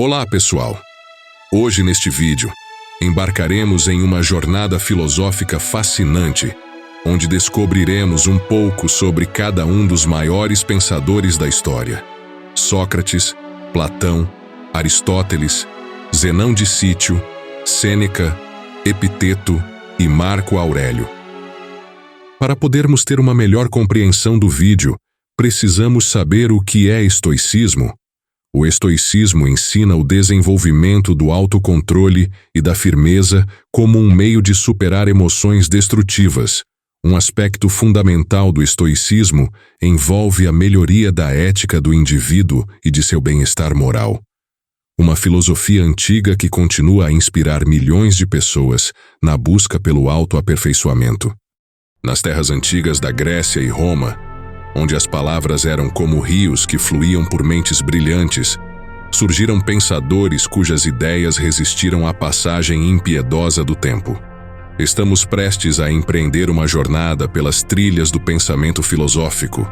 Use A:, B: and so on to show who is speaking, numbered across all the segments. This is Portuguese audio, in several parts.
A: Olá, pessoal! Hoje, neste vídeo, embarcaremos em uma jornada filosófica fascinante, onde descobriremos um pouco sobre cada um dos maiores pensadores da história: Sócrates, Platão, Aristóteles, Zenão de Cítio, Sêneca, Epiteto e Marco Aurélio. Para podermos ter uma melhor compreensão do vídeo, precisamos saber o que é estoicismo. O estoicismo ensina o desenvolvimento do autocontrole e da firmeza como um meio de superar emoções destrutivas. Um aspecto fundamental do estoicismo envolve a melhoria da ética do indivíduo e de seu bem-estar moral. Uma filosofia antiga que continua a inspirar milhões de pessoas na busca pelo autoaperfeiçoamento. Nas terras antigas da Grécia e Roma, onde as palavras eram como rios que fluíam por mentes brilhantes, surgiram pensadores cujas ideias resistiram à passagem impiedosa do tempo. Estamos prestes a empreender uma jornada pelas trilhas do pensamento filosófico,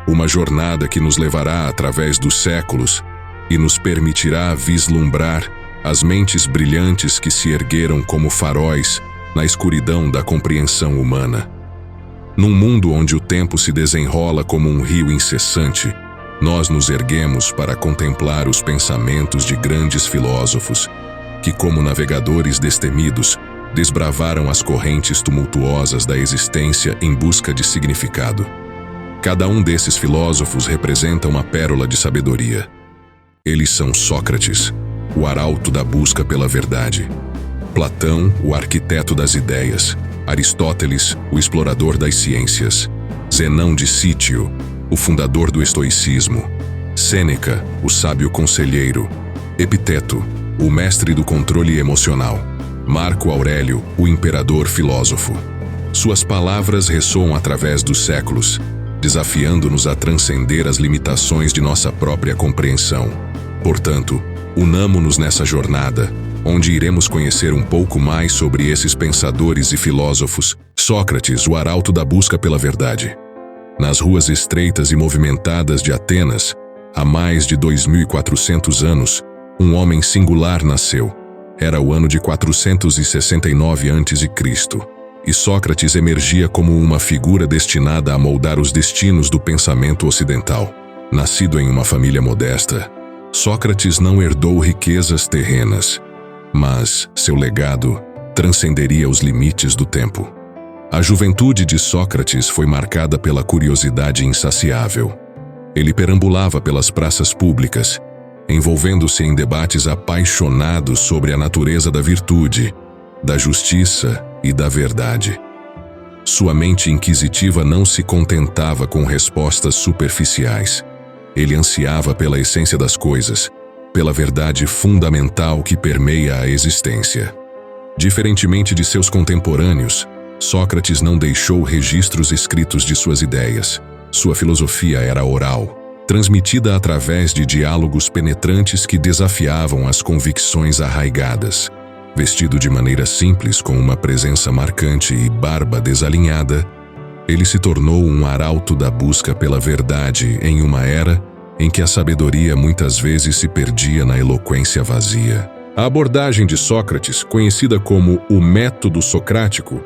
A: uma jornada que nos levará através dos séculos e nos permitirá vislumbrar as mentes brilhantes que se ergueram como faróis na escuridão da compreensão humana. Num mundo onde o tempo se desenrola como um rio incessante, nós nos erguemos para contemplar os pensamentos de grandes filósofos, que, como navegadores destemidos, desbravaram as correntes tumultuosas da existência em busca de significado. Cada um desses filósofos representa uma pérola de sabedoria. Eles são Sócrates, o arauto da busca pela verdade; Platão, o arquiteto das ideias; Aristóteles, o explorador das ciências; Zenão de Cítio, o fundador do estoicismo; Sêneca, o sábio conselheiro; Epiteto, o mestre do controle emocional; Marco Aurélio, o imperador filósofo. Suas palavras ressoam através dos séculos, desafiando-nos a transcender as limitações de nossa própria compreensão. Portanto, unamo-nos nessa jornada, onde iremos conhecer um pouco mais sobre esses pensadores e filósofos. Sócrates, o arauto da busca pela verdade. Nas ruas estreitas e movimentadas de Atenas, há mais de 2.400 anos, um homem singular nasceu. Era o ano de 469 a.C., e Sócrates emergia como uma figura destinada a moldar os destinos do pensamento ocidental. Nascido em uma família modesta, Sócrates não herdou riquezas terrenas, mas seu legado transcenderia os limites do tempo. A juventude de Sócrates foi marcada pela curiosidade insaciável. Ele perambulava pelas praças públicas, envolvendo-se em debates apaixonados sobre a natureza da virtude, da justiça e da verdade. Sua mente inquisitiva não se contentava com respostas superficiais. Ele ansiava pela essência das coisas, pela verdade fundamental que permeia a existência. Diferentemente de seus contemporâneos, Sócrates não deixou registros escritos de suas ideias. Sua filosofia era oral, transmitida através de diálogos penetrantes que desafiavam as convicções arraigadas. Vestido de maneira simples, com uma presença marcante e barba desalinhada, ele se tornou um arauto da busca pela verdade em uma era em que a sabedoria muitas vezes se perdia na eloquência vazia. A abordagem de Sócrates, conhecida como o método socrático,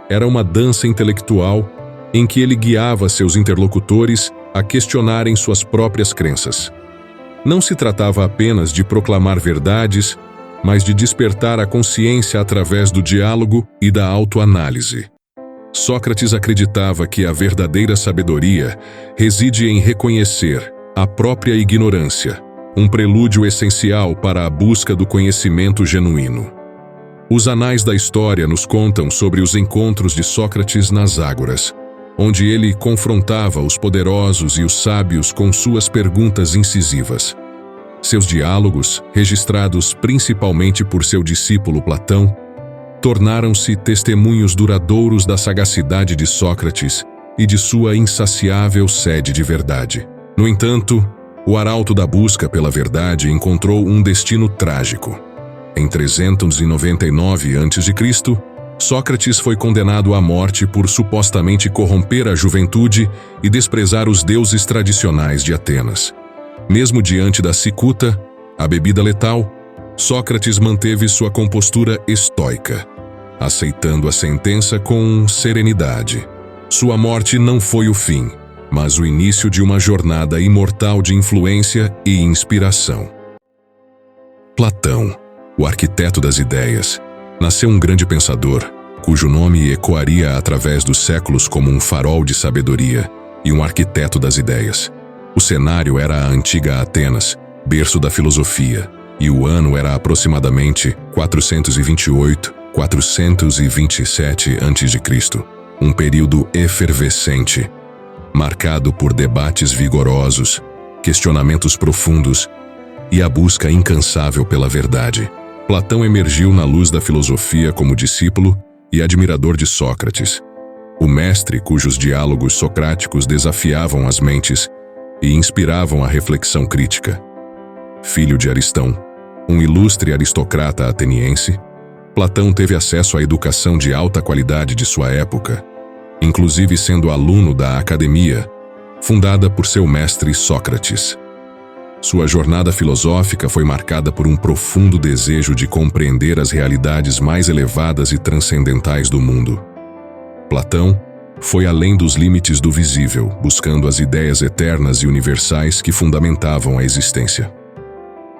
A: era uma dança intelectual em que ele guiava seus interlocutores a questionarem suas próprias crenças. Não se tratava apenas de proclamar verdades, mas de despertar a consciência através do diálogo e da autoanálise. Sócrates acreditava que a verdadeira sabedoria reside em reconhecer a própria ignorância, um prelúdio essencial para a busca do conhecimento genuíno. Os anais da história nos contam sobre os encontros de Sócrates nas ágoras, onde ele confrontava os poderosos e os sábios com suas perguntas incisivas. Seus diálogos, registrados principalmente por seu discípulo Platão, tornaram-se testemunhos duradouros da sagacidade de Sócrates e de sua insaciável sede de verdade. No entanto, o arauto da busca pela verdade encontrou um destino trágico. Em 399 a.C., Sócrates foi condenado à morte por supostamente corromper a juventude e desprezar os deuses tradicionais de Atenas. Mesmo diante da cicuta, A bebida letal, Sócrates manteve sua compostura estoica, aceitando a sentença com serenidade. Sua morte não foi o fim, mas o início de uma jornada imortal de influência e inspiração. Platão, o arquiteto das ideias, nasceu um grande pensador, cujo nome ecoaria através dos séculos como um farol de sabedoria e um arquiteto das ideias. O cenário era a antiga Atenas, berço da filosofia, e o ano era aproximadamente 428-427 a.C., um período efervescente, marcado por debates vigorosos, questionamentos profundos e a busca incansável pela verdade. Platão emergiu na luz da filosofia como discípulo e admirador de Sócrates, o mestre cujos diálogos socráticos desafiavam as mentes e inspiravam a reflexão crítica. Filho de Aristão, um ilustre aristocrata ateniense, Platão teve acesso à educação de alta qualidade de sua época, inclusive sendo aluno da Academia, fundada por seu mestre Sócrates. Sua jornada filosófica foi marcada por um profundo desejo de compreender as realidades mais elevadas e transcendentais do mundo. Platão foi além dos limites do visível, buscando as ideias eternas e universais que fundamentavam a existência.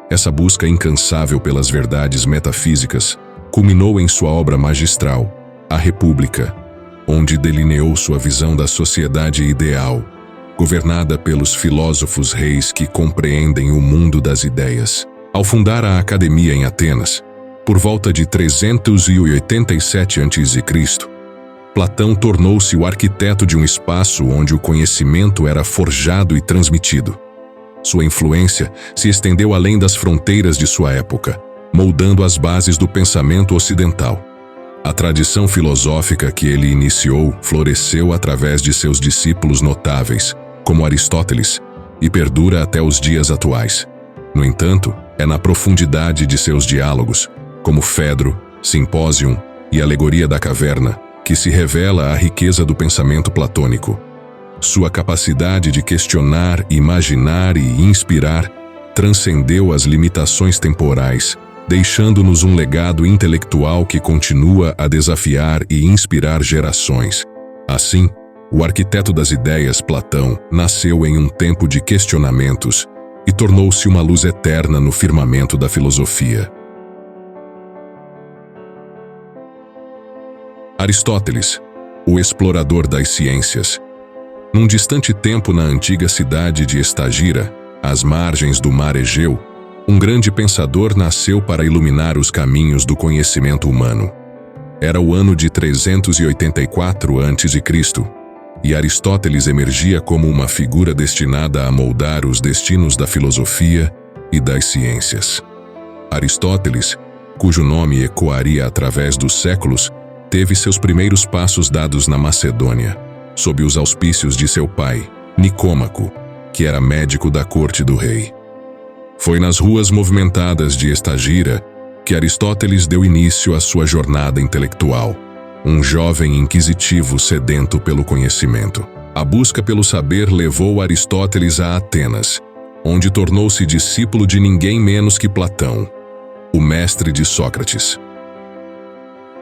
A: Essa busca incansável pelas verdades metafísicas culminou em sua obra magistral, A República, onde delineou sua visão da sociedade ideal, governada pelos filósofos reis que compreendem o mundo das ideias. Ao fundar a Academia em Atenas, por volta de 387 a.C., Platão tornou-se o arquiteto de um espaço onde o conhecimento era forjado e transmitido. Sua influência se estendeu além das fronteiras de sua época, moldando as bases do pensamento ocidental. A tradição filosófica que ele iniciou floresceu através de seus discípulos notáveis, como Aristóteles, e perdura até os dias atuais. No entanto, é na profundidade de seus diálogos, como Fedro, Simpósium e Alegoria da Caverna, que se revela a riqueza do pensamento platônico. Sua capacidade de questionar, imaginar e inspirar transcendeu as limitações temporais, deixando-nos um legado intelectual que continua a desafiar e inspirar gerações. Assim, o arquiteto das ideias, Platão, nasceu em um tempo de questionamentos e tornou-se uma luz eterna no firmamento da filosofia. Aristóteles, o explorador das ciências. Num distante tempo na antiga cidade de Estagira, às margens do mar Egeu, um grande pensador nasceu para iluminar os caminhos do conhecimento humano. Era o ano de 384 a.C., e Aristóteles emergia como uma figura destinada a moldar os destinos da filosofia e das ciências. Aristóteles, cujo nome ecoaria através dos séculos, teve seus primeiros passos dados na Macedônia, sob os auspícios de seu pai, Nicômaco, que era médico da corte do rei. Foi nas ruas movimentadas de Estagira que Aristóteles deu início à sua jornada intelectual, um jovem inquisitivo sedento pelo conhecimento. A busca pelo saber levou Aristóteles a Atenas, onde tornou-se discípulo de ninguém menos que Platão, o mestre de Sócrates.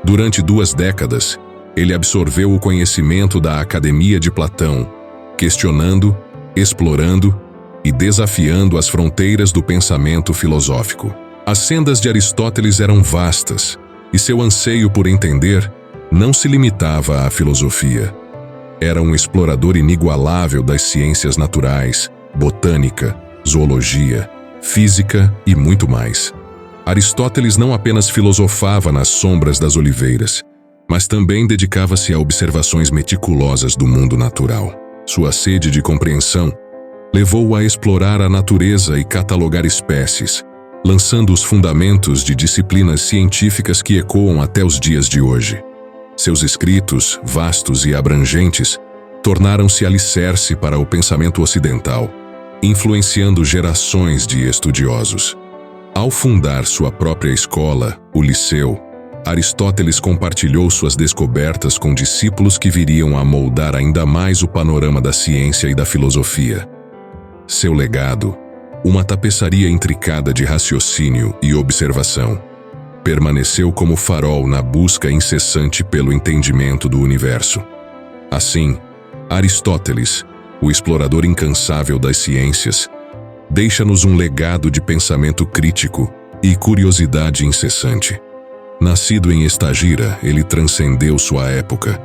A: Durante 2 décadas, ele absorveu o conhecimento da Academia de Platão, questionando, explorando e desafiando as fronteiras do pensamento filosófico. As sendas de Aristóteles eram vastas, e seu anseio por entender não se limitava à filosofia. Era um explorador inigualável das ciências naturais, botânica, zoologia, física e muito mais. Aristóteles não apenas filosofava nas sombras das oliveiras, mas também dedicava-se a observações meticulosas do mundo natural. Sua sede de compreensão levou-o a explorar a natureza e catalogar espécies, lançando os fundamentos de disciplinas científicas que ecoam até os dias de hoje. Seus escritos, vastos e abrangentes, tornaram-se alicerce para o pensamento ocidental, influenciando gerações de estudiosos. Ao fundar sua própria escola, o Liceu, Aristóteles compartilhou suas descobertas com discípulos que viriam a moldar ainda mais o panorama da ciência e da filosofia. Seu legado uma tapeçaria intricada de raciocínio e observação. Permaneceu como farol na busca incessante pelo entendimento do universo. Assim, Aristóteles, o explorador incansável das ciências, deixa-nos um legado de pensamento crítico e curiosidade incessante. Nascido em Estagira, ele transcendeu sua época,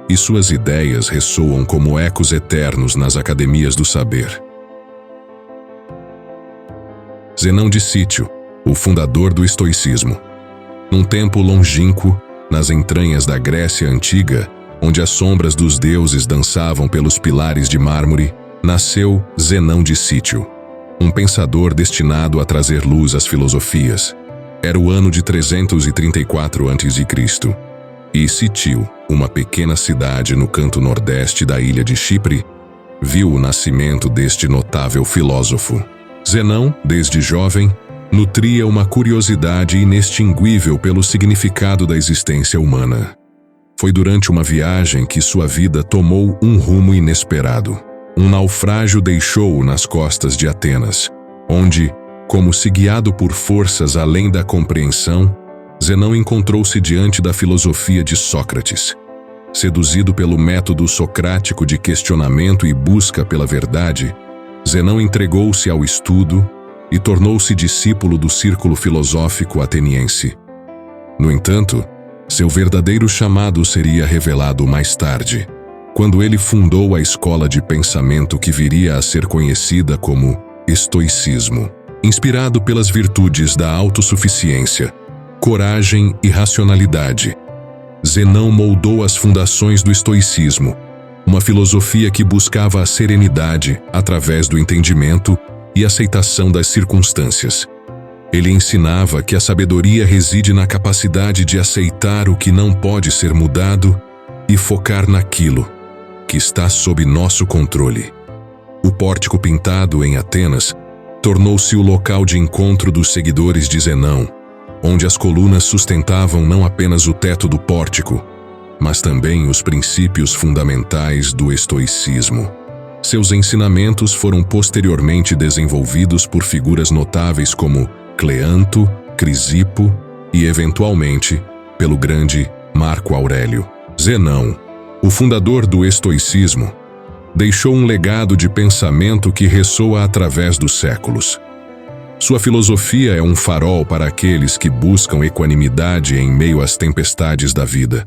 A: e suas ideias ressoam como ecos eternos nas academias do saber. Zenão de Cítio, o fundador do estoicismo. Num tempo longínquo, nas entranhas da Grécia Antiga, onde as sombras dos deuses dançavam pelos pilares de mármore, nasceu Zenão de Cítio, um pensador destinado a trazer luz às filosofias. Era o ano de 334 a.C., e Cítio, uma pequena cidade no canto nordeste da ilha de Chipre, viu o nascimento deste notável filósofo. Zenão, desde jovem, nutria uma curiosidade inextinguível pelo significado da existência humana. Foi durante uma viagem que sua vida tomou um rumo inesperado. Um naufrágio deixou-o nas costas de Atenas, onde, como se guiado por forças além da compreensão, Zenão encontrou-se diante da filosofia de Sócrates. Seduzido pelo método socrático de questionamento e busca pela verdade, Zenão entregou-se ao estudo e tornou-se discípulo do círculo filosófico ateniense. No entanto, seu verdadeiro chamado seria revelado mais tarde, quando ele fundou a escola de pensamento que viria a ser conhecida como estoicismo. Inspirado pelas virtudes da autossuficiência, coragem e racionalidade, Zenão moldou as fundações do estoicismo, uma filosofia que buscava a serenidade através do entendimento e aceitação das circunstâncias. Ele ensinava que a sabedoria reside na capacidade de aceitar o que não pode ser mudado e focar naquilo que está sob nosso controle. O pórtico pintado em Atenas tornou-se o local de encontro dos seguidores de Zenão, onde as colunas sustentavam não apenas o teto do pórtico, mas também os princípios fundamentais do estoicismo. Seus ensinamentos foram posteriormente desenvolvidos por figuras notáveis como Cleanto, Crisipo e, eventualmente, pelo grande Marco Aurélio. Zenão, o fundador do estoicismo, deixou um legado de pensamento que ressoa através dos séculos. Sua filosofia é um farol para aqueles que buscam equanimidade em meio às tempestades da vida.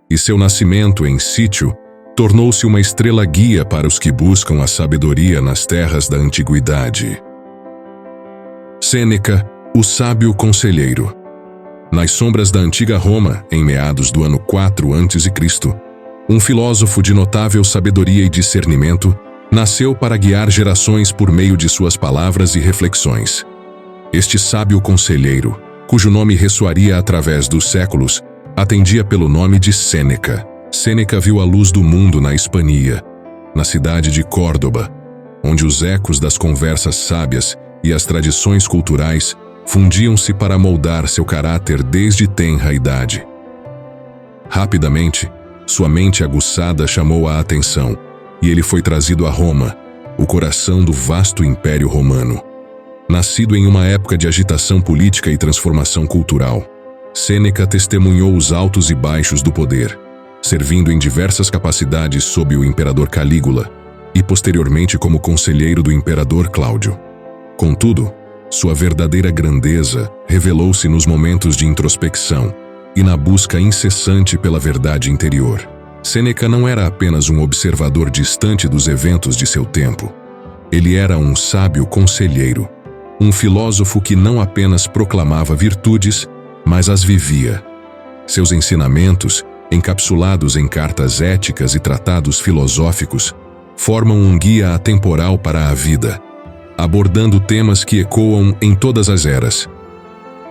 A: E seu nascimento em Cítio tornou-se uma estrela guia para os que buscam a sabedoria nas terras da antiguidade. Sêneca, o sábio conselheiro. Nas sombras da antiga Roma, em meados do ano 4 a.C., um filósofo de notável sabedoria e discernimento nasceu para guiar gerações por meio de suas palavras e reflexões. Este sábio conselheiro, cujo nome ressoaria através dos séculos, atendia pelo nome de Sêneca. Sêneca viu a luz do mundo na Hispania, na cidade de Córdoba, onde os ecos das conversas sábias e as tradições culturais fundiam-se para moldar seu caráter desde tenra idade. Rapidamente, sua mente aguçada chamou a atenção, e ele foi trazido a Roma, o coração do vasto Império Romano. Nascido em uma época de agitação política e transformação cultural, Sêneca testemunhou os altos e baixos do poder, servindo em diversas capacidades sob o imperador Calígula e posteriormente como conselheiro do imperador Cláudio. Contudo, sua verdadeira grandeza revelou-se nos momentos de introspecção e na busca incessante pela verdade interior. Sêneca não era apenas um observador distante dos eventos de seu tempo. Ele era um sábio conselheiro, um filósofo que não apenas proclamava virtudes, mas as vivia. Seus ensinamentos, encapsulados em cartas éticas e tratados filosóficos, formam um guia atemporal para a vida, abordando temas que ecoam em todas as eras.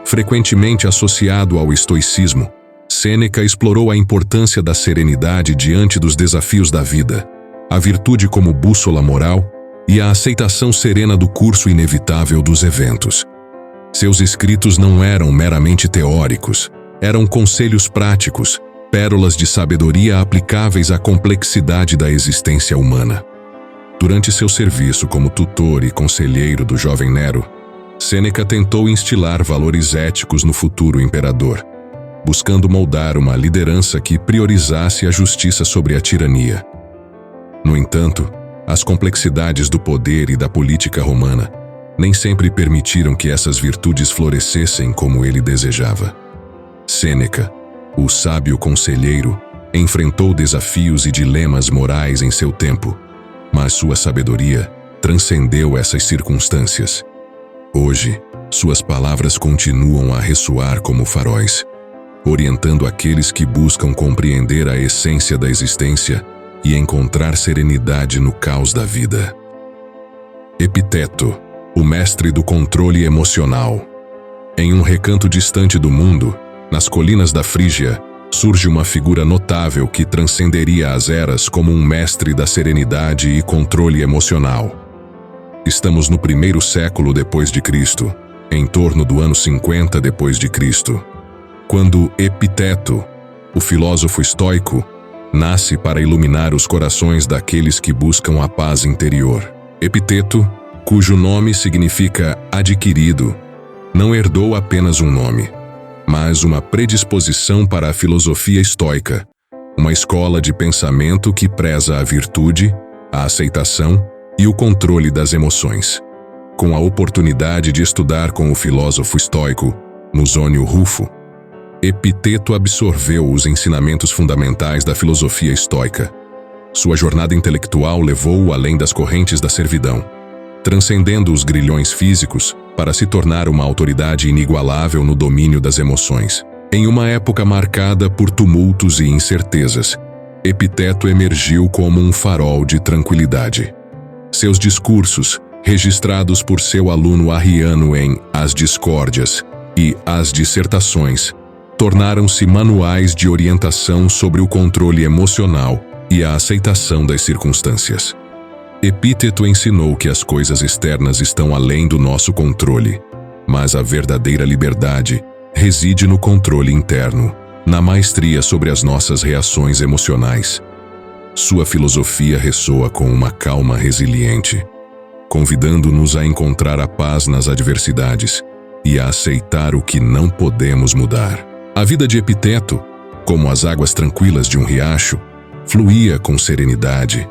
A: Frequentemente associado ao estoicismo, Sêneca explorou a importância da serenidade diante dos desafios da vida, a virtude como bússola moral e a aceitação serena do curso inevitável dos eventos. Seus escritos não eram meramente teóricos, eram conselhos práticos, pérolas de sabedoria aplicáveis à complexidade da existência humana. Durante seu serviço como tutor e conselheiro do jovem Nero, Sêneca tentou instilar valores éticos no futuro imperador, buscando moldar uma liderança que priorizasse a justiça sobre a tirania. No entanto, as complexidades do poder e da política romana nem sempre permitiram que essas virtudes florescessem como ele desejava. Sêneca, o sábio conselheiro, enfrentou desafios e dilemas morais em seu tempo, mas sua sabedoria transcendeu essas circunstâncias. Hoje, suas palavras continuam a ressoar como faróis, orientando aqueles que buscam compreender a essência da existência e encontrar serenidade no caos da vida. Epiteto, o mestre do controle emocional. Em um recanto distante do mundo, nas colinas da Frígia, surge uma figura notável que transcenderia as eras como um mestre da serenidade e controle emocional. Estamos no primeiro século depois de Cristo, em torno do ano 50 depois de Cristo, quando Epiteto, o filósofo estoico, nasce para iluminar os corações daqueles que buscam a paz interior. Epiteto, cujo nome significa adquirido, não herdou apenas um nome, mas uma predisposição para a filosofia estoica, uma escola de pensamento que preza a virtude, a aceitação e o controle das emoções. Com a oportunidade de estudar com o filósofo estoico, Musônio Rufo, Epiteto absorveu os ensinamentos fundamentais da filosofia estoica. Sua jornada intelectual levou-o além das correntes da servidão, transcendendo os grilhões físicos para se tornar uma autoridade inigualável no domínio das emoções. Em uma época marcada por tumultos e incertezas, Epiteto emergiu como um farol de tranquilidade. Seus discursos, registrados por seu aluno Arriano em As Discórdias e As Dissertações, tornaram-se manuais de orientação sobre o controle emocional e a aceitação das circunstâncias. Epiteto ensinou que as coisas externas estão além do nosso controle, mas a verdadeira liberdade reside no controle interno, na maestria sobre as nossas reações emocionais. Sua filosofia ressoa com uma calma resiliente, convidando-nos a encontrar a paz nas adversidades e a aceitar o que não podemos mudar. A vida de Epiteto, como as águas tranquilas de um riacho, fluía com serenidade,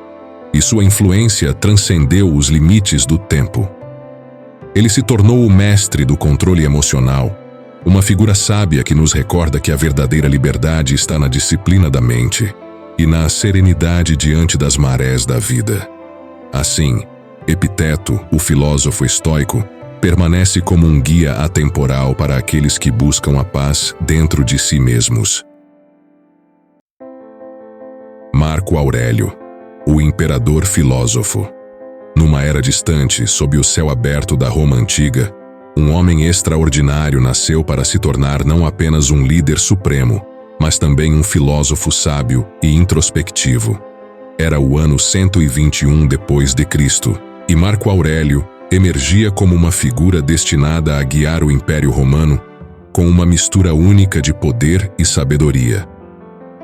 A: e sua influência transcendeu os limites do tempo. Ele se tornou o mestre do controle emocional, uma figura sábia que nos recorda que a verdadeira liberdade está na disciplina da mente e na serenidade diante das marés da vida. Assim, Epiteto, o filósofo estoico, permanece como um guia atemporal para aqueles que buscam a paz dentro de si mesmos. Marco Aurélio, o imperador filósofo. Numa era distante, sob o céu aberto da Roma antiga, um homem extraordinário nasceu para se tornar não apenas um líder supremo, mas também um filósofo sábio e introspectivo. Era o ano 121 depois de Cristo, e Marco Aurélio emergia como uma figura destinada a guiar o Império Romano com uma mistura única de poder e sabedoria.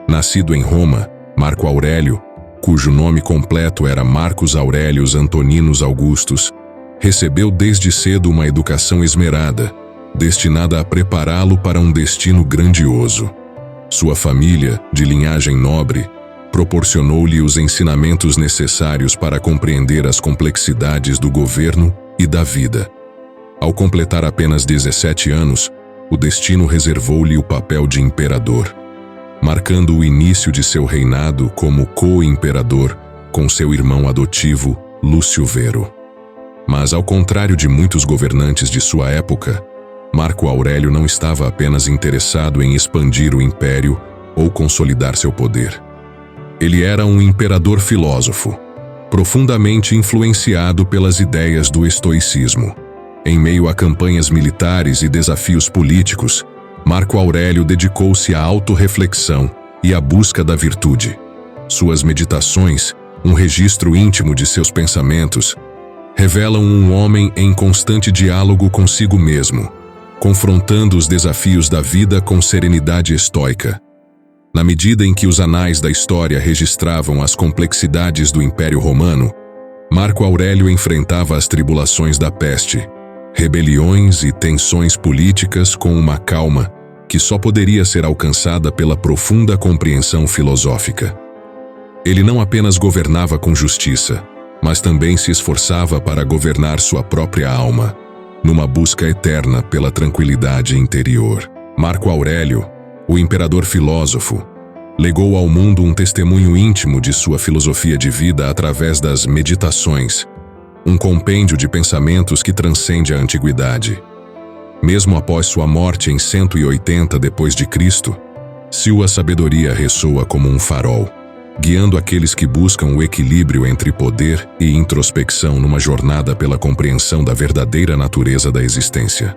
A: Nascido em Roma, Marco Aurélio, cujo nome completo era Marcus Aurelius Antoninus Augustus, recebeu desde cedo uma educação esmerada, destinada a prepará-lo para um destino grandioso. Sua família, de linhagem nobre, proporcionou-lhe os ensinamentos necessários para compreender as complexidades do governo e da vida. Ao completar apenas 17 anos, o destino reservou-lhe o papel de imperador, marcando o início de seu reinado como co-imperador com seu irmão adotivo, Lúcio Vero. Mas, ao contrário de muitos governantes de sua época, Marco Aurélio não estava apenas interessado em expandir o império ou consolidar seu poder. Ele era um imperador filósofo, profundamente influenciado pelas ideias do estoicismo. Em meio a campanhas militares e desafios políticos, Marco Aurélio dedicou-se à autorreflexão e à busca da virtude. Suas meditações, um registro íntimo de seus pensamentos, revelam um homem em constante diálogo consigo mesmo, confrontando os desafios da vida com serenidade estoica. Na medida em que os anais da história registravam as complexidades do Império Romano, Marco Aurélio enfrentava as tribulações da peste, rebeliões e tensões políticas com uma calma que só poderia ser alcançada pela profunda compreensão filosófica. Ele não apenas governava com justiça, mas também se esforçava para governar sua própria alma, numa busca eterna pela tranquilidade interior. Marco Aurélio, o imperador filósofo, legou ao mundo um testemunho íntimo de sua filosofia de vida através das Meditações, um compêndio de pensamentos que transcende a antiguidade. Mesmo após sua morte em 180 d.C., sua sabedoria ressoa como um farol, guiando aqueles que buscam o equilíbrio entre poder e introspecção numa jornada pela compreensão da verdadeira natureza da existência.